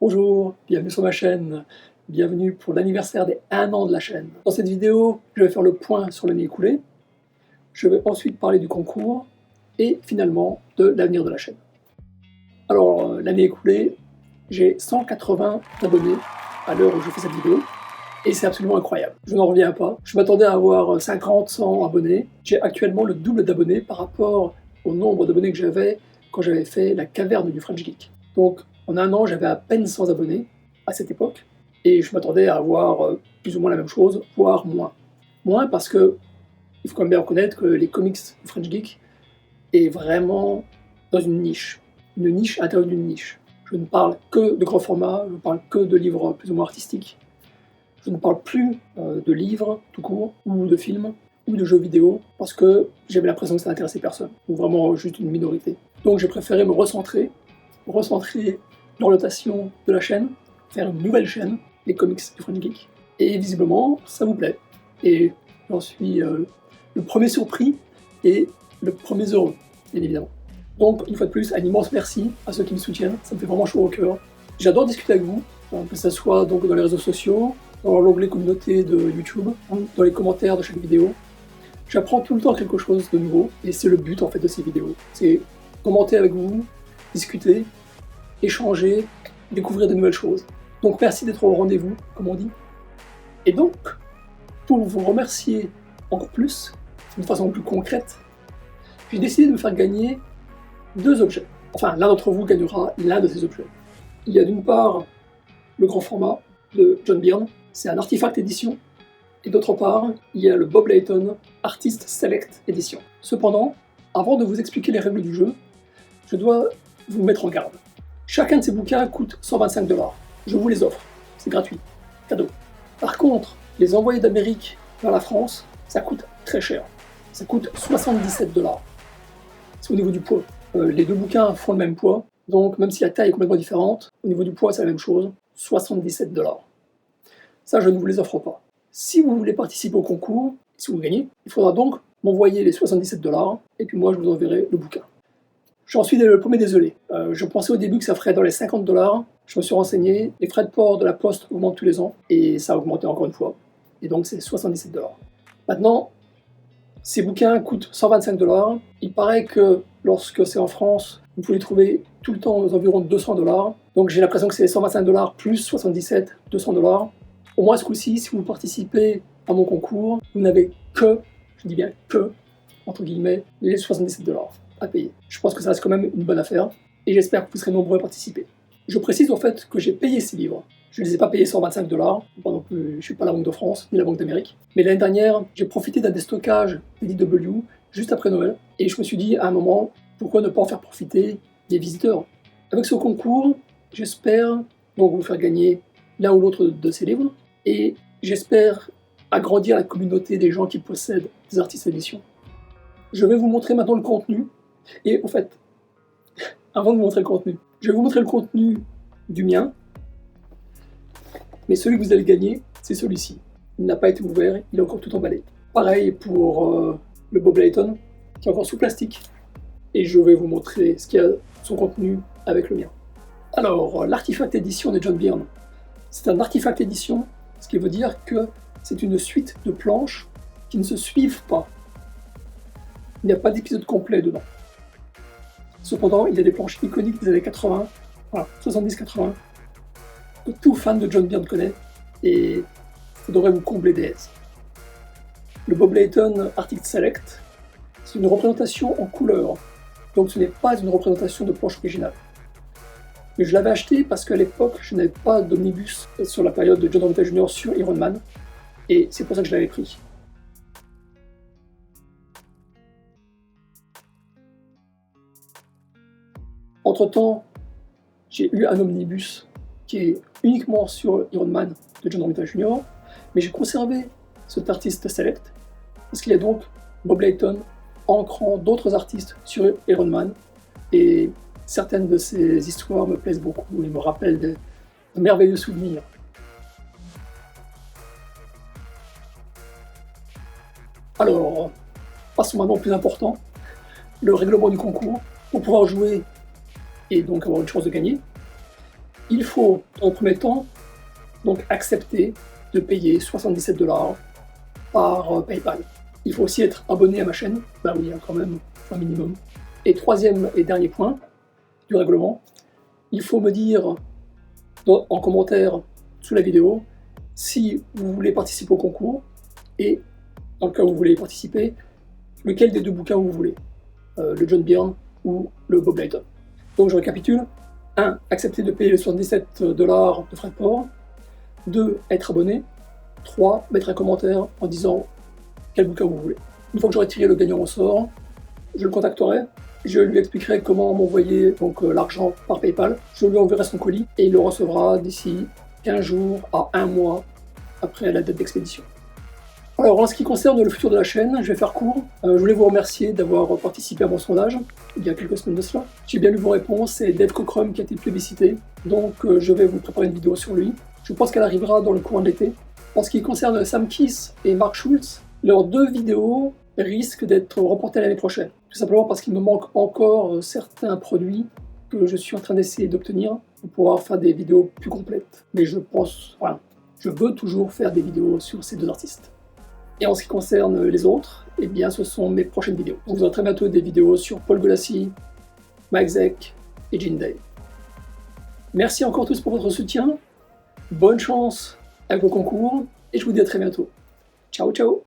Bonjour, bienvenue sur ma chaîne, bienvenue pour l'anniversaire des 1 an de la chaîne. Dans cette vidéo, je vais faire le point sur l'année écoulée, je vais ensuite parler du concours et finalement de l'avenir de la chaîne. Alors, l'année écoulée, j'ai 180 abonnés à l'heure où je fais cette vidéo et c'est absolument incroyable. Je n'en reviens pas, je m'attendais à avoir 50, 100 abonnés, j'ai actuellement le double d'abonnés par rapport au nombre d'abonnés que j'avais quand j'avais fait la caverne du French Geek. Donc, en 1 an, j'avais à peine 100 abonnés à cette époque, et je m'attendais à avoir plus ou moins la même chose, voire moins. Moins parce que, il faut quand même bien reconnaître que les comics du French Geek est vraiment dans une niche à l'intérieur d'une niche. Je ne parle que de grands formats, je ne parle que de livres plus ou moins artistiques. Je ne parle plus de livres tout court, ou de films, ou de jeux vidéo, parce que j'avais l'impression que ça n'intéressait personne, ou vraiment juste une minorité. Donc j'ai préféré me recentrer l'orientation de la chaîne, faire une nouvelle chaîne, les comics du French Geek. Et visiblement, ça vous plaît. Et j'en suis le premier surpris et le premier heureux, bien évidemment. Donc, une fois de plus, un immense merci à ceux qui me soutiennent, ça me fait vraiment chaud au cœur. J'adore discuter avec vous, que ce soit donc dans les réseaux sociaux, dans l'onglet communauté de YouTube, dans les commentaires de chaque vidéo. J'apprends tout le temps quelque chose de nouveau, et c'est le but en fait de ces vidéos. C'est commenter avec vous, discuter, échanger, découvrir de nouvelles choses. Donc merci d'être au rendez-vous, comme on dit. Et donc, pour vous remercier encore plus, d'une façon plus concrète, j'ai décidé de me faire gagner 2 objets. Enfin, l'un d'entre vous gagnera l'un de ces objets. Il y a d'une part le grand format de John Byrne, c'est un Artifact Edition, et d'autre part, il y a le Bob Layton Artist Select Edition. Cependant, avant de vous expliquer les règles du jeu, je dois vous mettre en garde. Chacun de ces bouquins coûte 125 $. Je vous les offre, c'est gratuit, cadeau. Par contre, les envoyer d'Amérique vers la France, ça coûte très cher. Ça coûte 77 $. C'est au niveau du poids. Les 2 bouquins font le même poids, donc même si la taille est complètement différente, au niveau du poids c'est la même chose, 77 $. Ça, je ne vous les offre pas. Si vous voulez participer au concours, si vous gagnez, il faudra donc m'envoyer les 77 $, et puis moi je vous enverrai le bouquin. J'en suis le premier désolé. Je pensais au début que ça ferait dans les 50 $. Je me suis renseigné, les frais de port de la poste augmentent tous les ans, et ça a augmenté encore une fois. Et donc c'est 77 $. Maintenant, ces bouquins coûtent 125 $. Il paraît que lorsque c'est en France, vous pouvez les trouver tout le temps aux environs de 200 $. Donc j'ai l'impression que c'est 125 $ plus 77, 200 $. Au moins ce coup-ci, si vous participez à mon concours, vous n'avez que, je dis bien que, entre guillemets, les 77 $ à payer. Je pense que ça reste quand même une bonne affaire, et j'espère que vous serez nombreux à participer. Je précise en fait que j'ai payé ces livres. Je ne les ai pas payés 125 $, non plus, je ne suis pas la Banque de France, ni la Banque d'Amérique. Mais l'année dernière, j'ai profité d'un déstockage d'IDW juste après Noël, et je me suis dit à un moment, pourquoi ne pas en faire profiter des visiteurs? Avec ce concours, j'espère donc vous faire gagner l'un ou l'autre de ces livres, et j'espère agrandir la communauté des gens qui possèdent des artistes éditions. Je vais vous montrer maintenant le contenu. Et en fait, avant de vous montrer le contenu, je vais vous montrer le contenu du mien, mais celui que vous allez gagner, c'est celui-ci. Il n'a pas été ouvert, il est encore tout emballé. Pareil pour le Bob Layton, qui est encore sous plastique, et je vais vous montrer ce qu'il y a son contenu avec le mien. Alors, l'Artifact Edition de John Byrne. C'est un Artifact Edition, ce qui veut dire que c'est une suite de planches qui ne se suivent pas. Il n'y a pas d'épisode complet dedans. Cependant, il y a des planches iconiques des années 80, voilà, 70-80, que tout fan de John Byrne connaît, et ça devrait vous combler des aises. Le Bob Layton Artist Select, c'est une représentation en couleur, donc ce n'est pas une représentation de planche originale. Mais je l'avais acheté parce qu'à l'époque, je n'avais pas d'omnibus sur la période de John Romita Jr. sur Iron Man, et c'est pour ça que je l'avais pris. Entre-temps, j'ai eu un omnibus qui est uniquement sur Iron Man de John Romita Jr., mais j'ai conservé cet Artist Select parce qu'il y a donc Bob Layton ancrant d'autres artistes sur Iron Man, et certaines de ces histoires me plaisent beaucoup et me rappellent de merveilleux souvenirs. Alors, passons maintenant au plus important, le règlement du concours. Pour pouvoir jouer et donc avoir une chance de gagner, Il faut, en premier temps, donc accepter de payer 77 $ par PayPal. Il faut aussi être abonné à ma chaîne, bah oui, quand même, un minimum. Et troisième et dernier point du règlement, il faut me dire en commentaire sous la vidéo si vous voulez participer au concours et, dans le cas où vous voulez participer, lequel des deux bouquins vous voulez, le John Byrne ou le Bob Layton. Donc je récapitule. 1. Accepter de payer les 77 $ de frais de port. 2. Être abonné. 3. Mettre un commentaire en disant quel bouquin vous voulez. Une fois que j'aurai tiré le gagnant au sort, je le contacterai, je lui expliquerai comment m'envoyer l'argent par PayPal, je lui enverrai son colis et il le recevra d'ici 15 jours à 1 mois après la date d'expédition. Alors en ce qui concerne le futur de la chaîne, je vais faire court. Je voulais vous remercier d'avoir participé à mon sondage il y a quelques semaines de cela. J'ai bien lu vos réponses, c'est Dave Cockrum qui a été plébiscité, donc je vais vous préparer une vidéo sur lui. Je pense qu'elle arrivera dans le courant de l'été. En ce qui concerne Sam Kiss et Mark Schultz, leurs 2 vidéos risquent d'être reportées l'année prochaine. Tout simplement parce qu'il me manque encore certains produits que je suis en train d'essayer d'obtenir pour pouvoir faire des vidéos plus complètes. Mais je pense, voilà, je veux toujours faire des vidéos sur ces 2 artistes. Et en ce qui concerne les autres, eh bien ce sont mes prochaines vidéos. Vous aurez très bientôt des vidéos sur Paul Golassi, Mike Zeck et Gene Day. Merci encore tous pour votre soutien. Bonne chance avec vos concours et je vous dis à très bientôt. Ciao ciao.